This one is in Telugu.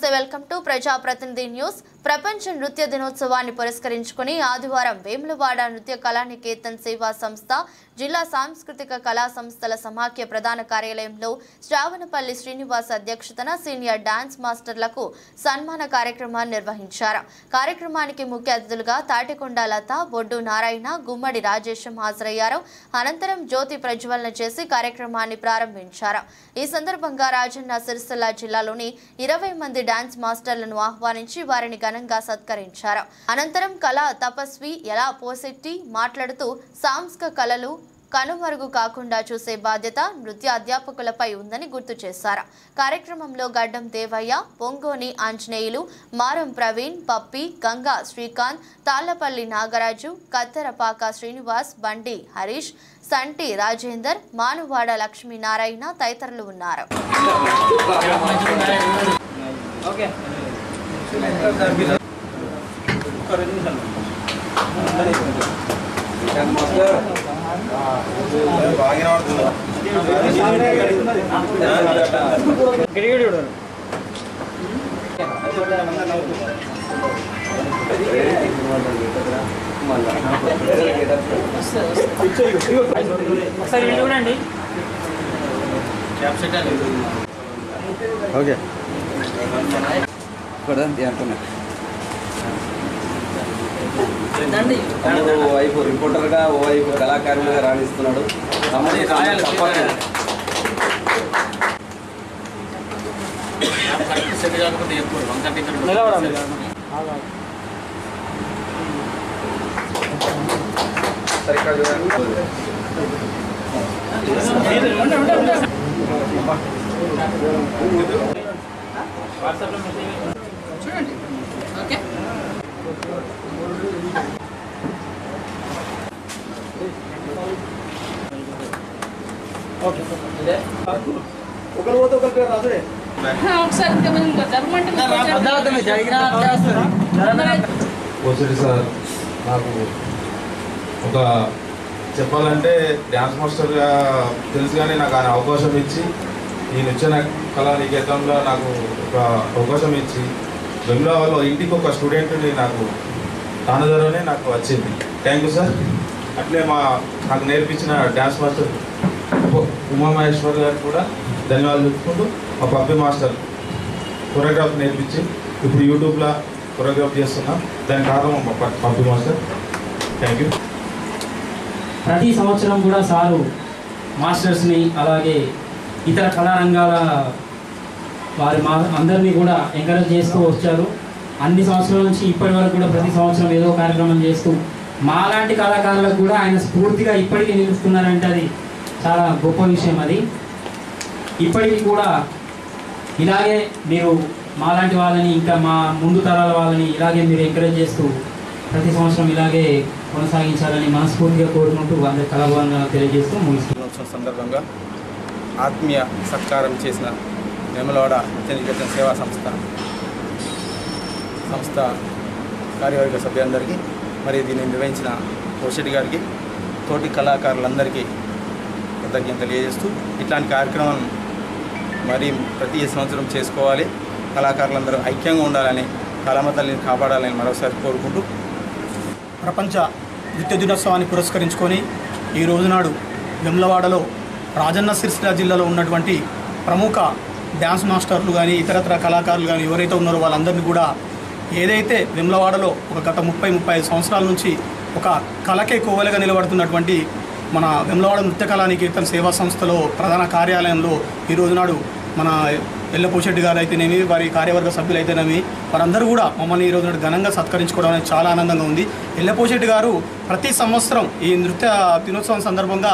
నమస్తే వెల్కమ్ టు ప్రజాప్రతినిధి న్యూస్. ప్రపంచ నృత్య దినోత్సవాన్ని పురస్కరించుకుని ఆదివారం వేములవాడ నృత్య కళానికేతన్ సేవా సంస్థ జిల్లా సాంస్కృతిక కళా సంస్థల సమాఖ్య ప్రధాన కార్యాలయంలో శ్రావణపల్లి శ్రీనివాస్ అధ్యక్షతన సీనియర్ డాన్స్ మాస్టర్లకు సన్మాన కార్యక్రమాన్ని నిర్వహించారు. కార్యక్రమానికి ముఖ్య అతిథులుగా తాటికొండ లత, బొడ్డు నారాయణ, గుమ్మడి రాజేశం హాజరయ్యారు. అనంతరం జ్యోతి ప్రజ్వలన చేసి కార్యక్రమాన్ని ప్రారంభించారు. ఈ సందర్భంగా రాజన్న సిరిసిల్ల జిల్లాలోని 20 మంది డాన్స్ మాస్టర్లను ఆహ్వానించి వారిని ఘనంగా సత్కరించారు. అనంతరం కళా తపస్వి ఎలా పోసెట్టి మాట్లాడుతూ సాంస్కృతిక కళలు కనుమరుగు కాకుండా చూసే బాధ్యత నృత్య అధ్యాపకులపై ఉందని గుర్తు చేశారు. కార్యక్రమంలో గడ్డం దేవయ్య, పొంగోని ఆంజనేయులు, మారం ప్రవీణ్, పప్పి, గంగా శ్రీకాంత్, తాళ్లపల్లి నాగరాజు, కత్తెరపాక శ్రీనివాస్, బండి హరీష్, సంటి రాజేందర్, మానువాడ లక్ష్మీనారాయణ తదితరులు ఉన్నారు. ఓవైపు రిపోర్టర్గా, ఓవైపు కళాకారులుగా రాణిస్తున్నాడు. పోసిరెడ్డి సార్ నాకు ఒక చెప్పాలంటే డ్యాన్స్ మాస్టర్గా తెలుసు, కానీ నాకు ఆయన అవకాశం ఇచ్చి ఈ నృత్య కళానికేతన్లో నాకు ఒక అవకాశం ఇచ్చి బెంగళూరులో ఇంటికి ఒక స్టూడెంట్ని నాకు తానదరనే నాకు వచ్చింది. Thank you sir. అట్లే నాకు నేర్పించిన డ్యాన్స్ మాస్టర్ ఉమామహేశ్వర్ గారికి కూడా ధన్యవాదాలు చెప్పుకుంటూ, మా పప్పి మాస్టర్ కొరియోగ్రాఫ్ నేర్పించి ఇప్పుడు యూట్యూబ్లో కొరియోగ్రాఫ్ చేస్తున్నాం. దాని కారణం మా పప్పి మాస్టర్. Thank you. ప్రతి సంవత్సరం కూడా సారు మాస్టర్స్ని అలాగే ఇతర కళారంగాల వారి అందరినీ కూడా ఎంకరేజ్ చేస్తూ వచ్చారు. అన్ని సంవత్సరాల నుంచి ఇప్పటి వరకు కూడా ప్రతి సంవత్సరం ఏదో కార్యక్రమం చేస్తూ మాలాంటి కళాకారులకు కూడా ఆయన స్ఫూర్తిగా ఇప్పటికీ నిలుస్తున్నారంటే అది చాలా గొప్ప విషయం. అది ఇప్పటికీ కూడా ఇలాగే మీరు మాలాంటి వాళ్ళని, ఇంకా మా ముందు తరాల వాళ్ళని ఇలాగే మీరు ఎంకరేజ్ చేస్తూ ప్రతి సంవత్సరం ఇలాగే కొనసాగించాలని మనస్ఫూర్తిగా కోరుకుంటూ అందరి కళాభవనంగా తెలియజేస్తూ ముగిస్తున్న సందర్భంగా ఆత్మీయ సత్కారం చేసిన వేములవాడ నృత్య సేవా సంస్థ కార్యవర్గ సభ్యులందరికీ, మరి దీన్ని నిర్వహించిన పోషెట్టి గారికి, తోటి కళాకారులందరికీ కృతజ్ఞతలు తెలియజేస్తూ ఇట్లాంటి కార్యక్రమం మరి ప్రతి సంవత్సరం చేసుకోవాలి. కళాకారులందరూ ఐక్యంగా ఉండాలని, కళామతల్ని కాపాడాలని మరోసారి కోరుకుంటూ ప్రపంచ నృత్య దినోత్సవాన్ని పురస్కరించుకొని ఈ రోజునాడు వేములవాడలో రాజన్న సిరిసిల్ల జిల్లాలో ఉన్నటువంటి ప్రముఖ డ్యాన్స్ మాస్టర్లు కానీ ఇతరత్ర కళాకారులు కానీ ఎవరైతే ఉన్నారో వాళ్ళందరినీ కూడా ఏదైతే వేములవాడలో ఒక గత 30-35 సంవత్సరాల నుంచి ఒక కళకే కోవలుగా నిలబడుతున్నటువంటి మన వేములవాడ నృత్య కళానికేతన్ సేవా సంస్థలో ప్రధాన కార్యాలయంలో ఈ రోజునాడు మన ఎల్ల పోషెట్టి గారు అయితేనేమి, వారి కార్యవర్గ సభ్యులు అయితేనేమి, వారందరూ కూడా మమ్మల్ని ఈ రోజు ఘనంగా సత్కరించుకోవడం అనేది చాలా ఆనందంగా ఉంది. ఎల్ల పోషెట్టి గారు ప్రతి సంవత్సరం ఈ నృత్య దినోత్సవం సందర్భంగా